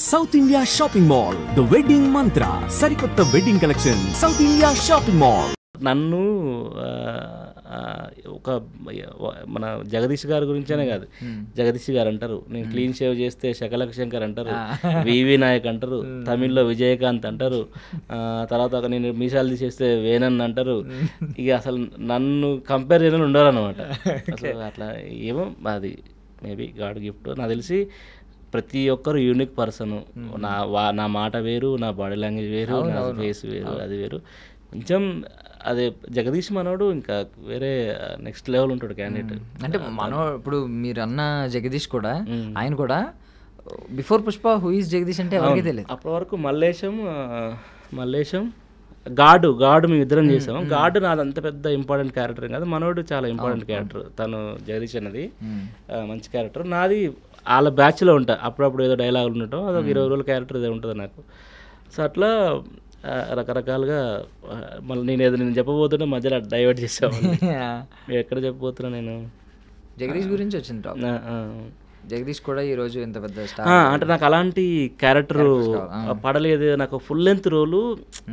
South India shopping mall the wedding మంత్ర సరికొత్త wedding collection south India shopping mall. నన్ను ఒక మన జగదీష్ గారి గురించేనే కాదు, జగదీష్ గారు అంటారు, నేను క్లీన్ షేవ్ చేస్తే శకలక శంకర్ అంటారు, వివి నాయక్ అంటారు, తమిళ్లో విజయకాంత్ అంటారు, తర్వాత నేను మీసాలు తీసేస్తే వేనన్ అంటారు. ఇక అసలు నన్ను కంపేర్ చేయడం ఉండాలన్నమాట. అసలు అట్లా ఏమో అది మేబీ గాడ్ గిఫ్ట్. నాకు తెలిసి ప్రతి ఒక్కరు యూనిక్ పర్సన్. నా మాట వేరు, నా బాడీ లాంగ్వేజ్ వేరు, నా ఫేస్ వేరు, అది వేరు. కొంచెం అదే జగదీష్ మనోడు ఇంకా వేరే నెక్స్ట్ లెవెల్ ఉంటాడు క్యాండిడేట్. అంటే ఇప్పుడు మీరు అన్న జగదీష్ కూడా, ఆయన కూడా before Pushpa who is Jagadish అంటే ఎవరికి తెలియదు. అప్పటి వరకు మల్లేశం గాడు మేము ఇద్దరం చేసాం. గాడు నాది అంత పెద్ద ఇంపార్టెంట్ క్యారెక్టర్ కాదు, మనోడు చాలా ఇంపార్టెంట్ క్యారెక్టర్. తను జగదీష్ అన్నది మంచి క్యారెక్టర్. నాది వాళ్ళ బ్యాచ్లో ఉంటా, అప్పుడప్పుడు ఏదో డైలాగులు ఉండటం, అదొక 20 రోజుల క్యారెక్టర్ ఏదో ఉంటుంది నాకు. సో అట్లా రకరకాలుగా మళ్ళీ నేను చెప్పబోతుంటే మధ్యలో డైవర్ట్ చేసాను. మీరు ఎక్కడ చెప్పబోతున్నా నేను జగదీష్ గురించి వచ్చింది. జగదీష్ కూడా ఈరోజు ఎంత పెద్ద స్టార్. అంటే నాకు అలాంటి క్యారెక్టర్ పడలేదు. నాకు ఫుల్ లెంత్ రోలు,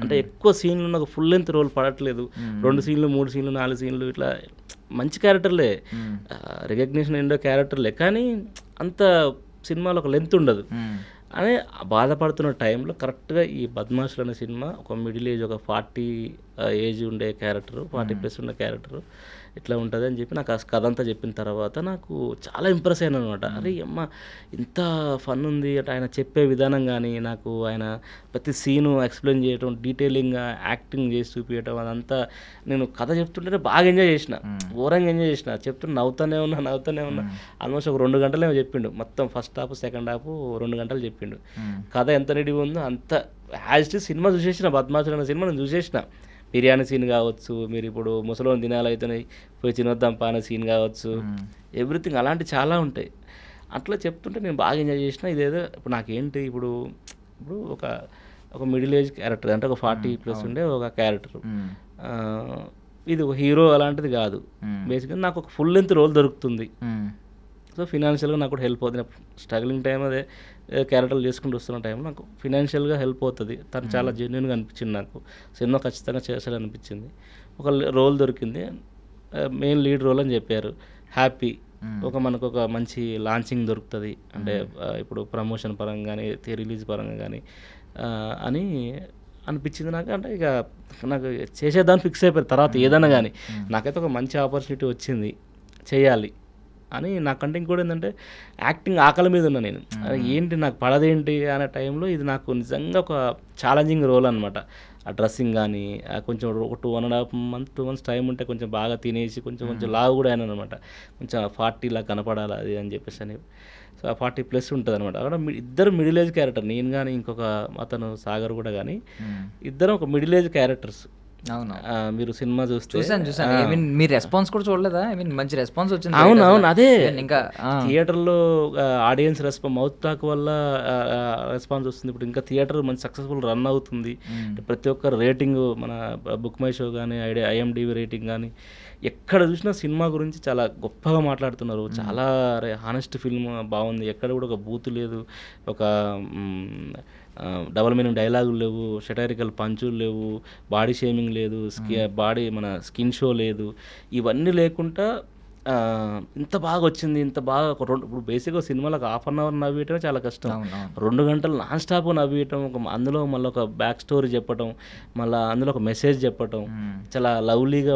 అంటే ఎక్కువ సీన్లు నాకు ఫుల్ లెంత్ రోల్ పడట్లేదు. 2 సీన్లు 3 సీన్లు 4 సీన్లు ఇట్లా మంచి క్యారెక్టర్లే, రికగ్నిషన్ ఏంటో క్యారెక్టర్లే, కానీ అంత సినిమాలో ఒక లెంత్ ఉండదు అని బాధపడుతున్న టైంలో కరెక్ట్గా ఈ బద్మాషులు అనే సినిమా ఒక మిడిల్ ఏజ్, ఒక 40 ఏజ్ ఉండే క్యారెక్టరు, 40+ ఉండే క్యారెక్టరు ఇట్లా ఉంటుంది అని చెప్పి నాకు ఆ కథ అంతా చెప్పిన తర్వాత నాకు చాలా ఇంప్రెస్ అయ్యాను అనమాట. అరే అమ్మ ఇంత ఫన్ ఉంది అంటే ఆయన చెప్పే విధానం కానీ, నాకు ఆయన ప్రతి సీను ఎక్స్ప్లెయిన్ చేయడం, డీటెయిలింగ్గా యాక్టింగ్ చేసి చూపించడం, అదంతా నేను కథ చెప్తుంటేనే బాగా ఎంజాయ్ చేసిన, ఘోరంగా ఎంజాయ్ చేసిన. చెప్తుంటే నవ్వుతూనే ఉన్నా. ఆల్మోస్ట్ ఒక 2 గంటలు ఏమో చెప్పిండు. మొత్తం ఫస్ట్ హాఫ్ సెకండ్ హాఫ్ 2 గంటలు చెప్పిండు. కథ ఎంత రెడీ ఉందో అంత యాజ్ సినిమా చూసేసిన. బద్మాషులు అనే సినిమా నేను చూసేసిన. బిర్యానీ సీన్ కావచ్చు, మీరు ఇప్పుడు ముసలోని దినాలు అవుతున్నాయి పోయి తినొద్దాం పానే సీన్ కావచ్చు, ఎవ్రీథింగ్ అలాంటి చాలా ఉంటాయి. అట్లా చెప్తుంటే నేను బాగా ఎంజాయ్ చేసిన. ఇదేదో ఇప్పుడు నాకేంటి ఇప్పుడు ఒక మిడిల్ ఏజ్ క్యారెక్టర్, అంటే ఒక 40+ ఉండే ఒక క్యారెక్టర్. ఇది ఒక హీరో అలాంటిది కాదు. బేసిక్గా నాకు ఒక ఫుల్ లెంత్ రోల్ దొరుకుతుంది. సో ఫినాన్షియల్గా నాకు కూడా హెల్ప్ అవుతుంది. స్ట్రగ్లింగ్ టైం అదే క్యారెక్టర్లు చేసుకుంటూ వస్తున్న టైంలో నాకు ఫినాన్షియల్గా హెల్ప్ అవుతుంది. తను చాలా జెన్యున్గా అనిపించింది నాకు. సినిమా ఖచ్చితంగా చేస్తాడనిపించింది. ఒక రోల్ దొరికింది, మెయిన్ లీడ్ రోల్ అని చెప్పారు. హ్యాపీ. మనకు ఒక మంచి లాంచింగ్ దొరుకుతుంది, అంటే ఇప్పుడు ప్రమోషన్ పరంగా కానీ రిలీజ్ పరంగా కానీ అని అనిపించింది నాకు. అంటే ఇక నాకు చేసేదాన్ని ఫిక్స్ అయిపోయింది. తర్వాత ఏదైనా కానీ నాకైతే ఒక మంచి ఆపర్చునిటీ వచ్చింది, చేయాలి అని. నాకంటే ఇంకోటి ఏంటంటే యాక్టింగ్ ఆకలి మీద ఉన్నా నేను. ఏంటి నాకు పడదేంటి అనే టైంలో ఇది నాకు నిజంగా ఒక ఛాలెంజింగ్ రోల్ అనమాట. ఆ డ్రెస్సింగ్ కానీ కొంచెం ఒక 2 months టైం ఉంటే కొంచెం బాగా తినేసి కొంచెం లావు కూడా అయినా అనమాట. కొంచెం 40 కనపడాలి అది అని చెప్పేసి అని. సో ఆ 40+ ఉంటుంది అనమాట. అక్కడ ఇద్దరు మిడిల్ ఏజ్ క్యారెక్టర్, నేను కానీ ఇంకొక అతను సాగర్ కూడా కానీ, ఇద్దరం ఒక మిడిల్ ఏజ్ క్యారెక్టర్స్. అవును, మీరు సినిమా చూసాను. మీ రెస్పాన్స్ కూడా చూడలేదా? మంచి రెస్పాన్స్ వచ్చింది. అవును, అదే ఇంకా థియేటర్లో ఆడియన్స్ రెస్పాన్స్, మౌత్ టాక్ వల్ల రెస్పాన్స్ వస్తుంది. ఇప్పుడు ఇంకా థియేటర్ మంచి సక్సెస్ఫుల్ రన్ అవుతుంది. ప్రతి ఒక్కరు రేటింగ్, మన బుక్ మై షో కానీ IMDb రేటింగ్ కానీ ఎక్కడ చూసినా సినిమా గురించి చాలా గొప్పగా మాట్లాడుతున్నారు. చాలా హానెస్ట్ ఫిల్మ్, బాగుంది, ఎక్కడ కూడా ఒక బూతు లేదు, ఒక డబల్ మీనింగ్ డైలాగులు లేవు, సెటైరికల్ పంచులు లేవు, బాడీ షేమింగ్ లేదు, మన స్కిన్ షో లేదు, ఇవన్నీ లేకుండా ఇంత బాగా వచ్చింది. ఇంత బాగా ఇప్పుడు బేసిక్గా సినిమాలకు 1/2 hour నవ్వేయటమే చాలా కష్టం. 2 గంటలు నాన్ స్టాప్ నవ్వేయటం, అందులో మళ్ళీ ఒక బ్యాక్ స్టోరీ చెప్పటం, మళ్ళీ అందులో ఒక మెసేజ్ చెప్పటం, చాలా లవ్లీగా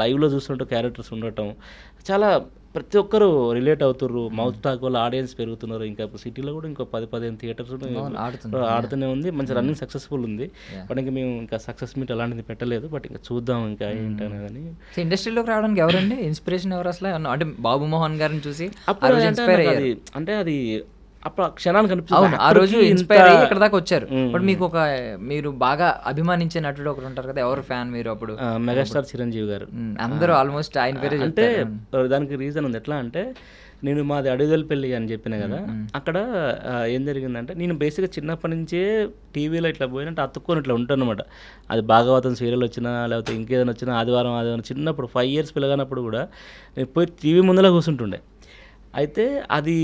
లైవ్లో చూస్తుంటే క్యారెక్టర్స్ ఉండటం, చాలా ప్రతి ఒక్కరు రిలేట్ అవుతుర్రు. మౌత్ టాక్ వల్ల ఆడియన్స్ పెరుగుతున్నారు. ఇంకా సిటీలో కూడా ఇంకో 10-15 థియేటర్స్ ఆడుతూనే ఉంది. మంచి రన్నింగ్ సక్సెస్ఫుల్ ఉంది. బట్ ఇంకా మేము ఇంకా సక్సెస్ మీట్ అలాంటిది పెట్టలేదు. బట్ ఇంకా చూద్దాం ఇంకా ఏంటనేది. ఇండస్ట్రీలోకి రావడానికి ఎవరండి ఇన్స్పిరేషన్? ఎవరు అసలు? అంటే బాబు మోహన్ గారిని చూసి అంటే అది అప్పుడు క్షణానికి అనిపిస్తుంది. ఆ రోజు ఇన్స్పైర్ అయ్యి ఇక్కడ దాకా వచ్చారు. బట్ మీకు మీరు బాగా అభిమానించే నటుడు ఒకరు ఉంటారు కదా, ఎవరు ఫ్యాన్ మీరు? అప్పుడు మెగాస్టార్ చిరంజీవి గారు. అందరూ ఆల్మోస్ట్ ఆయన పేరే. అంటే దానికి రీజన్ ఉంది. ఎట్లా అంటే నేను మాది అడుగుదల పెళ్ళి అని చెప్పిన కదా, అక్కడ ఏం జరిగిందంటే నేను బేసిక్గా చిన్నప్పటి నుంచే టీవీలో ఇట్లా పోయినట్టు అతుక్కొని ఇట్లా ఉంటాను అనమాట. అది భాగవతం సీరియల్ వచ్చినా లేకపోతే ఇంకేదైనా వచ్చినా ఆదివారం చిన్నప్పుడు 5 years పిల్లగానప్పుడు కూడా నేను పోయి టీవీ ముందర కూర్చుంటుండే. అయితే అది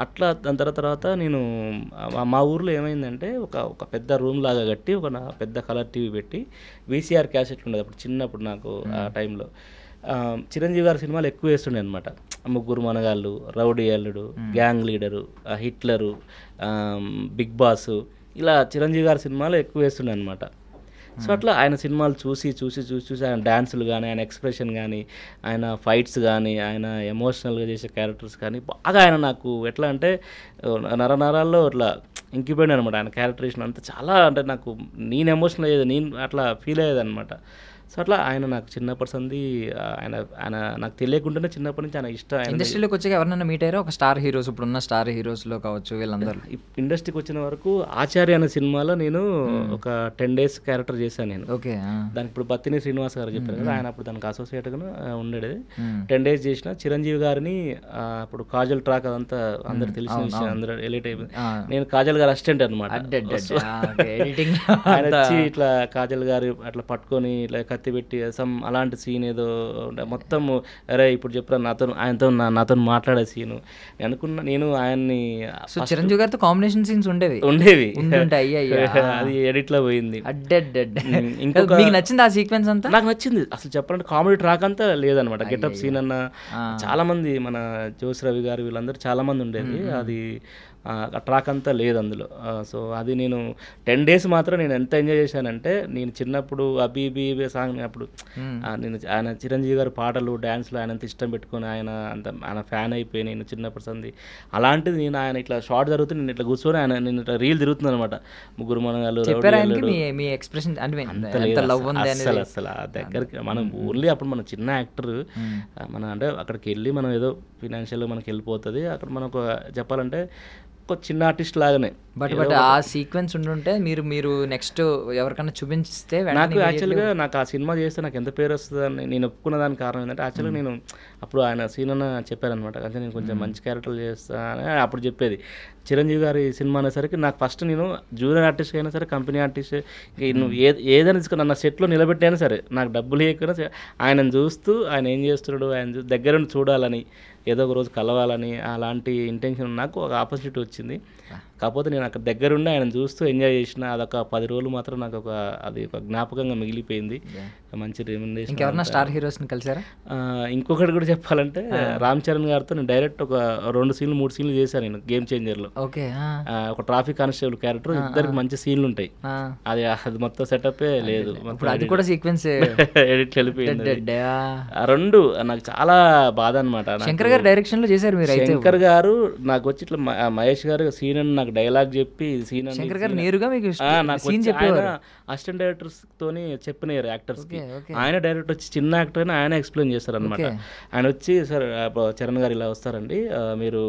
అట్లా దాని తర్వాత నేను మా ఊర్లో ఏమైందంటే ఒక పెద్ద రూమ్ లాగా కట్టి పెద్ద కలర్ టీవీ పెట్టి వీసీఆర్ క్యాసెట్లు ఉండేది అప్పుడు చిన్నప్పుడు నాకు ఆ టైంలో. చిరంజీవి గారి సినిమాలు ఎక్కువ వేస్తుండే అనమాట. Mugguru Monagallu, Rowdy Alludu, Gang Leader, Hitler, Big Boss, ఇలా చిరంజీవి గారి సినిమాలు ఎక్కువ వేస్తుండే అనమాట. సో అట్లా ఆయన సినిమాలు చూసి ఆయన డ్యాన్సులు కానీ, ఆయన ఎక్స్ప్రెషన్ కానీ, ఆయన ఫైట్స్ కానీ, ఆయన ఎమోషనల్గా చేసే క్యారెక్టర్స్ కానీ బాగా ఆయన నాకు ఎట్లా అంటే నరాల్లో ఇట్లా ఇంకిపోయాడు అనమాట. ఆయన క్యారెక్టరేషన్ అంతా చాలా అంటే నాకు నేను ఎమోషనల్ అయ్యేది, నేను అట్లా ఫీల్ అయ్యేది అనమాట. సో అట్లా ఆయన నాకు చిన్నప్పటి సంది ఆయన నాకు తెలియకుండానే చిన్నప్పటి నుంచి ఆయన ఇష్టం. ఇండస్ట్రీలోకి వచ్చాక ఎవరినైనా మీట్ అయ్యారా? ఒక స్టార్ హీరోస్, ఇప్పుడున్న స్టార్ హీరోస్లో కావచ్చు వీళ్ళందరూ. ఇండస్ట్రీకి వచ్చిన వరకు ఆచార్య అనే సినిమాలో నేను ఒక 10 days క్యారెక్టర్ చేశాను నేను. ఓకే. దానికి ఇప్పుడు బత్తిని శ్రీనివాస్ గారు చెప్పారు కదా, ఆయన అప్పుడు దానికి అసోసియేట్గా ఉండేది. 10 days చేసిన. చిరంజీవి గారిని అప్పుడు కాజల్ ట్రాక్ అదంతా అందరు తెలిసిన విషయం, అందరూ ఎలిట్ అయిపోయింది. నేను కాజల్ గారు అసిస్టెంట్ అనమాట. ఆయన వచ్చి ఇట్లా కాజల్ గారు అట్లా పట్టుకొని ఇట్లా కత్తి పెట్టి అలాంటి సీన్ ఏదో మొత్తం, అరే ఇప్పుడు చెప్పరా నాతో మాట్లాడే సీను అనుకున్నా నేను. ఆయన్ని చిరంజీవి గారితో కాంబినేషన్ సీన్స్ ఉండేవి. అది ఎడిట్ లో పోయింది. ఇంకొక నచ్చింది ఆ సీక్వెన్స్ అంతా? నాకు నచ్చింది అసలు చెప్పాలంటే. కామెడీ ట్రాక్ అంతా లేదనమాట. గెటప్ సీన్ అన్న చాలా మంది, మన జోస్ రవి గారు వీళ్ళందరూ చాలా మంది ఉండేది. అది ట్రాక్ అంతా లేదు అందులో. సో అది నేను 10 days మాత్రం నేను ఎంత ఎంజాయ్ చేశానంటే, నేను చిన్నప్పుడు అబీబీ సాంగ్ అప్పుడు ఆయన చిరంజీవి గారి పాటలు, డ్యాన్స్లు ఆయన అంత ఇష్టం పెట్టుకొని ఆయన ఫ్యాన్ అయిపోయి నేను చిన్నప్పటి సంది. అలాంటిది నేను ఆయన ఇట్లా షార్ట్ జరుగుతుంది, నేను ఇట్లా కూర్చొని నేను ఇట్లా రీల్ తిరుగుతుంది అనమాట. ముగ్గురు మనగాళ్ళు అసలు దగ్గరికి మనం ఓన్లీ అప్పుడు మన చిన్న యాక్టర్, మన అంటే అక్కడికి వెళ్ళి మనం ఏదో ఫినాన్షియల్గా మనకి వెళ్ళిపోతుంది. అక్కడ మనకు చెప్పాలంటే ఒక చిన్న ఆర్టిస్ట్ లాగానే. బట్ ఆ సీక్వెన్స్ ఉండుంటే మీరు నెక్స్ట్ ఎవరికైనా చూపించితే నాకు యాక్చువల్గా నాకు ఆ సినిమా చేస్తే నాకు ఎంత పేరు వస్తుందని నేను ఒప్పుకున్న దానికి కారణం ఏంటంటే, యాక్చువల్గా నేను అప్పుడు ఆయన సీన్ అన్న చెప్పారనమాట, అంటే నేను కొంచెం మంచి క్యారెక్టర్లు చేస్తాను అప్పుడు చెప్పేది. చిరంజీవి గారి సినిమా అనేసరికి నాకు ఫస్ట్ నేను జూనియర్ ఆర్టిస్ట్ అయినా సరే, కంపెనీ ఆర్టిస్ట్, నువ్వు ఏదైనా తీసుకుని నన్ను సెట్లో నిలబెట్టైనా సరే, నాకు డబ్బులు లేకపోయినా సరే ఆయనను చూస్తూ ఆయన ఏం చేస్తున్నాడు ఆయన దగ్గరుండి చూడాలని, ఏదో ఒక రోజు కలవాలని అలాంటి ఇంటెన్షన్ నాకు ఒక ఆపర్చునిటీ వచ్చింది. కాకపోతే నేను అక్కడ దగ్గరుండి ఆయన చూస్తూ ఎంజాయ్ చేసిన. అదొక 10 రోజులు మాత్రం నాకు అది ఒక జ్ఞాపకంగా మిగిలిపోయింది. మంచి రెమ్యునరేషన్. ఇంకెవరన్నా స్టార్ హీరోస్ని కలిసారా? ఇంకొకటి కూడా చెప్పాలంటే, రామ్ చరణ్ గారితో నేను డైరెక్ట్ ఒక 2 సీన్లు 3 సీన్లు చేశాను నేను గేమ్ చేంజర్లో. ఓకే. ఒక ట్రాఫిక్ కానిస్టేబుల్ క్యారెక్టర్, ఇద్దరికి మంచి సీన్లు ఉంటాయి. అది మొత్తం సెటప్పే లేదు, అది కూడా సీక్వెన్స్ ఎడిట్ వెళ్ళిపోయింది. రెండు నాకు చాలా బాధ అనమాట. శంకర్ గారు డైరెక్షన్ లో చేశారు మీరు? శంకర్ గారు నాకు వచ్చి ఇట్లా మహేష్ గారు సీన్ అని నాకు డైలాగ్ చెప్పి సీన్ శంకర్ గారు నేరుగా మీకు అసిస్టెంట్ డైరెక్టర్స్ తోని చెప్పినారు యాక్టర్స్ కి. ఆయన డైరెక్టర్ వచ్చి చిన్న యాక్టర్ అని ఆయన ఎక్స్ప్లెయిన్ చేస్తారు అనమాట. ఆయన వచ్చి సార్ చరణ్ గారు ఇలా వస్తారండి, మీరు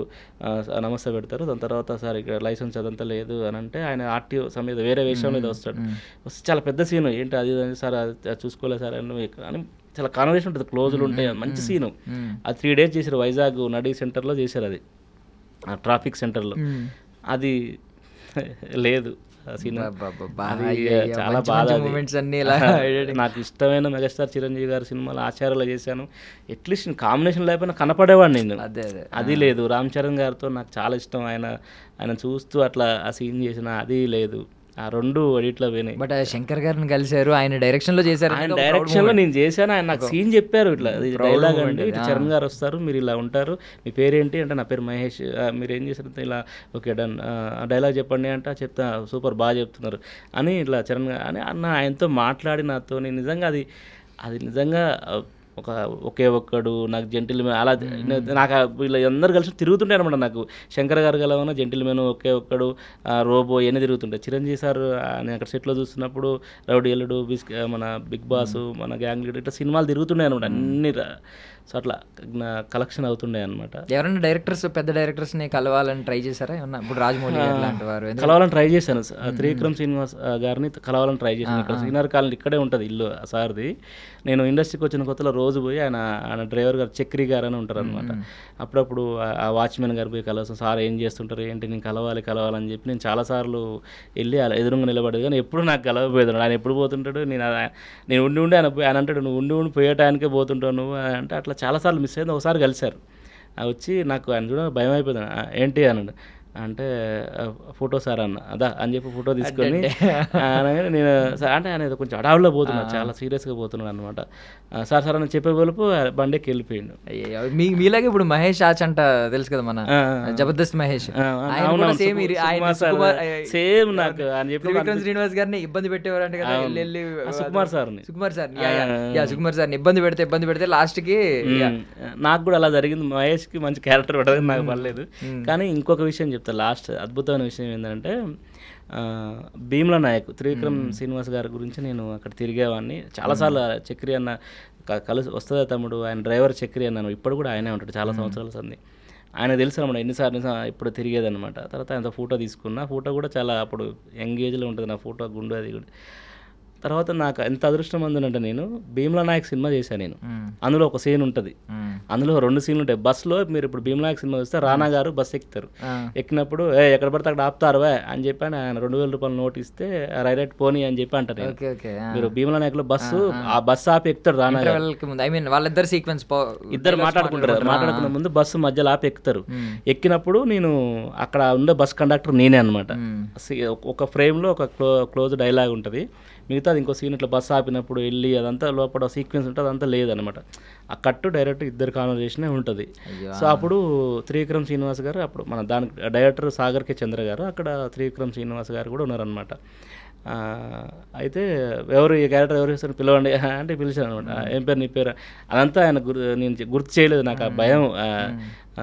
నమస్తే పెడతారు, దాని తర్వాత సార్ ఇక్కడ లైసెన్స్ అదంతా లేదు అని అంటే, ఆయన ఆర్టీఓ సమేత వేరే విషయంలో ఇది వస్తాడు. వస్తే చాలా పెద్ద సీన్, ఏంటి అది సార్ చూసుకోలేదు సార్ అని చాలా కాన్వర్సేషన్ ఉంటుంది, క్లోజులు ఉంటాయి, మంచి సీను. అది 3 days చేశారు వైజాగ్ నడి సెంటర్లో చేశారు, అది ట్రాఫిక్ సెంటర్లో. అది లేదు చాలా బాధ. నాకు ఇష్టమైన మెగాస్టార్ చిరంజీవి గారి సినిమాలు ఆచార్యలో చేశాను. అట్లీస్ట్ కాంబినేషన్ లేకపోయినా కనపడేవాడిని నేను. అది లేదు. రామ్ చరణ్ గారితో నాకు చాలా ఇష్టం. ఆయన చూస్తూ అట్లా ఆ సీన్ చేసిన అది లేదు. ఆ 2 ఎడిట్లో పోయినాయి. బట్ శంకర్ గారిని కలిశారు, ఆయన డైరెక్షన్ లో చేశారు. ఆయన డైరెక్షన్ లో నేను చేశాను. ఆయన నాకు సీన్ చెప్పారు, ఇట్లా డైలాగ్ అండి, ఇట్లా చరణ్ గారు వస్తారు, మీరు ఇలా ఉంటారు, మీ పేరేంటి అంటే నా పేరు మహేష్, మీరు ఏం చేశారు ఇలా, ఓకే డన్, డైలాగ్ చెప్పండి అంటే చెప్తా, సూపర్ బాగా చెప్తున్నారు అని ఇట్లా చరణ్ గారు అని అన్న ఆయనతో మాట్లాడి నాతో. నిజంగా అది నిజంగా ఒకే ఒక్కడు నాకు జెంటిల్మెన్ అలా నాకు వీళ్ళు అందరు కలిసి తిరుగుతుంటాయి అనమాట. నాకు శంకర్ గారు గలవన జెంటిల్మెన్, ఒకే ఒక్కడు, రోబో ఇవన్నీ తిరుగుతుంటాయి. చిరంజీవి సార్ నేను అక్కడ సెట్లో చూస్తున్నప్పుడు రౌడీ ఎల్లుడు, మన బిగ్ బాస్, మన గ్యాంగ్ లీడర్, ఇట్లా సినిమాలు తిరుగుతున్నాయి అనమాట అన్ని. సో అట్లా కలెక్షన్ అవుతుండే అనమాట. ఎవరైనా డైరెక్టర్స్, పెద్ద డైరెక్టర్స్ని కలవాలని ట్రై చేశారా? ఇప్పుడు రాజమౌళి లాంటి వారు కలవాలని ట్రై చేశాను. త్రివిక్రమ్ శ్రీనివాస్ గారిని కలవాలని ట్రై చేశాను. ఇక్కడ శ్రీనగర్ కాలనీ ఇక్కడే ఉంటుంది ఇల్లు సార్ది. నేను ఇండస్ట్రీకి వచ్చిన కొత్తలో రోజు పోయి ఆయన డ్రైవర్ గారు చక్రి గారు అని ఉంటారు అనమాట. అప్పుడప్పుడు ఆ వాచ్మెన్ గారు పోయి కలవసం, సార్ ఏం చేస్తుంటారు ఏంటి, నేను కలవాలని చెప్పి నేను చాలాసార్లు వెళ్ళి అలా ఎదురుగా నిలబడేది, కానీ ఎప్పుడు నాకు కలవపోయేది. ఆయన ఎప్పుడు పోతుంటాడు, నేను ఉండి ఆయన అంటాడు, నువ్వు ఉండి పోయే టైంకే పోతుంటావు నువ్వు అంటే. అట్లా చాలాసార్లు మిస్ అయింది. ఒకసారి కలిశారు, వచ్చి నాకు ఆయన చూడ భయం అయిపోయింది. ఏంటి అన్నాడు. అంటే ఫోటో సార్ అన్న అదా అని చెప్పి ఫోటో తీసుకొని నేను అంటే ఆయన కొంచెం అడావుల్లో పోతున్నాడు, చాలా సీరియస్గా పోతున్నాడు అనమాట. సార్ సార్ అని చెప్పే వలుపు బండికి వెళ్ళిపోయిండు. మీలాగే ఇప్పుడు మహేష్ ఆచంట తెలుసు కదా, మన జబర్దస్త్ మహేష్, సేమ్ నాకు అని చెప్పి విక్రమ్ శ్రీనివాస్ గారిని ఇబ్బంది పెట్టేవారంట కదా, సుకుమార్ సార్ సుకుమార్ సార్ని ఇబ్బంది పెడితే లాస్ట్ కి నాకు కూడా అలా జరిగింది. మహేష్ కి మంచి క్యారెక్టర్ పడదు, నాకు పడలేదు. కానీ ఇంకొక విషయం చెప్తా, లాస్ట్ అద్భుతమైన విషయం ఏంటంటే భీమ్లా నాయక్ త్రివిక్రమ్ శ్రీనివాస్ గారి గురించి నేను అక్కడ తిరిగేవాడిని చాలాసార్లు. చక్రి అన్న కలిసి వస్తుందా తమ్ముడు, ఆయన డ్రైవర్ చక్రి అన్నాను, ఇప్పుడు కూడా ఆయనే ఉంటాడు చాలా సంవత్సరాల సంది. ఆయన తెలుసు అనమాట ఎన్నిసార్లు ఇప్పుడు తిరిగేదనమాట. తర్వాత ఆయనతో ఫోటో తీసుకున్నా, ఫోటో కూడా చాలా అప్పుడు యంగ్ ఏజ్లో ఉంటుంది నా ఫోటో, గుండు అది కూడా. తర్వాత నాకు ఎంత అదృష్టం అందంటే నేను భీమ్లా నాయక్ సినిమా చేశాను నేను. అందులో ఒక సీన్ ఉంటుంది, అందులో 2 సీన్లు ఉంటాయి. బస్సులో మీరు ఇప్పుడు భీమ్లా నాయక్ సినిమా చూస్తే రానా గారు బస్సు ఎక్కుతారు, ఎక్కినప్పుడు ఎక్కడ పడితే అక్కడ ఆపుతారువే అని చెప్పి ఆయన 2000 రూపాయలు నోట్ ఇస్తే రైట్ పోనీ అని చెప్పి అంటారు. మీరు భీమ్లా నాయక్ లో ఆ బస్సు ఆపి ఎక్కుతారు రానా గారు, వాళ్ళిద్దరు సీక్వెన్స్ ఇద్దరు మాట్లాడుకున్న ముందు బస్సు మధ్యలో ఆపి ఎక్కుతారు. ఎక్కినప్పుడు నేను అక్కడ ఉండే బస్ కండక్టర్ నేనే అనమాట. ఒక ఫ్రేమ్ లో ఒక క్లోజ్ డైలాగ్ ఉంటుంది, మిగతా ఇంకో సీన్ ఇట్లా బస్సు ఆపినప్పుడు వెళ్ళి అదంతా లోపల సీక్వెన్స్ ఉంటుంది, అదంతా లేదనమాట. ఆ కట్టు డైరెక్ట్ ఇద్దరు కాన్వర్జేషనే ఉంటుంది. సో అప్పుడు త్రివిక్రమ్ శ్రీనివాస్ గారు, అప్పుడు మన దానికి డైరెక్టర్ సాగర్ కే చంద్ర గారు, అక్కడ త్రివిక్రమ్ శ్రీనివాస్ గారు కూడా ఉన్నారనమాట. అయితే ఎవరు ఈ క్యారెక్టర్ ఎవరు చేస్తారు పిలవండి అంటే పిలిచాను అనమాట. ఏం పేరు నీ పేరు అదంతా ఆయన నేను గుర్తు చేయలేదు, నాకు ఆ భయం.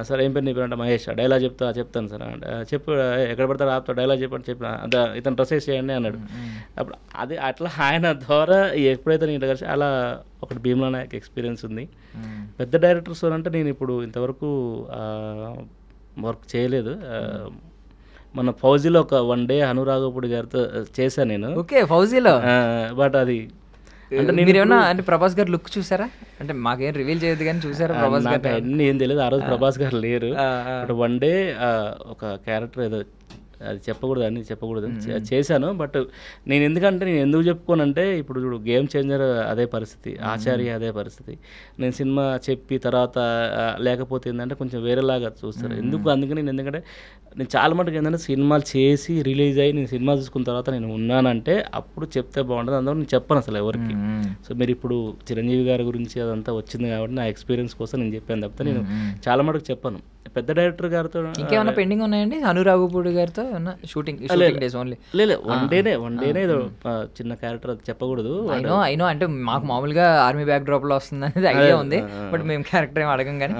సార్ ఏం పేరు నీ పేరు అంటే మహేష్, డైలాగ్ చెప్తాను సార్ అంటే చెప్పు ఎక్కడ పడతాడు ఆపుతా డైలాగ్ చెప్పండి చెప్పిన అదా ఇతను డ్రెస్సెస్ చేయండి అన్నాడు. అప్పుడు అది అట్లా ఆయన ద్వారా ఎప్పుడైతే నేను కలిసి అలా ఒకటి భీమ్లా నాయక్ ఎక్స్పీరియన్స్ ఉంది. పెద్ద డైరెక్టర్స్ అంటే నేను ఇప్పుడు ఇంతవరకు వర్క్ చేయలేదు. మన ఫౌజీలో ఒక 1 డే అనురాగపుడి గారితో చేశాను నేను. ఓకే, ఫౌజీలో. బట్ అది అంటే మీరేమన్నా అంటే ప్రభాస్ గారు లుక్ చూసారా? అంటే మాకేం రివీల్ చేయదు కానీ చూసారా ప్రభాస్ గారు? అన్నీ ఏం తెలియదు, ఆ రోజు ప్రభాస్ గారు లేరు. బట్ 1 డే ఒక క్యారెక్టర్ ఏదో అది చెప్పకూడదు, అన్ని చెప్పకూడదు, చేశాను. బట్ నేను ఎందుకు చెప్పుకోనంటే ఇప్పుడు చూడు గేమ్ చేంజర్ అదే పరిస్థితి, ఆచార్య అదే పరిస్థితి. నేను సినిమా చెప్పి తర్వాత లేకపోతే ఏంటంటే కొంచెం వేరేలాగా చూస్తారు. అందుకని ఎందుకంటే నేను చాలా మటుకు ఏంటంటే సినిమాలు చేసి రిలీజ్ అయ్యి నేను సినిమా చూసుకున్న తర్వాత నేను ఉన్నానంటే అప్పుడు చెప్తే బాగుంటుంది, అందులో నేను చెప్పను అసలు ఎవరికి. సో మీరు ఇప్పుడు చిరంజీవి గారి గురించి అదంతా వచ్చింది కాబట్టి నా ఎక్స్పీరియన్స్ కోసం నేను చెప్పాను తప్పితే నేను చాలా మటుకు చెప్పను. పెద్ద డైరెక్టర్ గారితో ఇంకేమైనా పెండింగ్ ఉన్నాయండి అనురాగపుడి గారితో షూటింగ్ డేస్ ఓన్లీ? లేదు, వన్ డేనే ఏదో చిన్న క్యారెక్టర్ అది చెప్పకూడదు. అయినో అంటే మాకు మామూలుగా ఆర్మీ బ్యాక్ డ్రాప్ లో వస్తుంది అనేది ఐడియా ఉంది, బట్ మేము క్యారెక్టర్ ఏం అడగం కానీ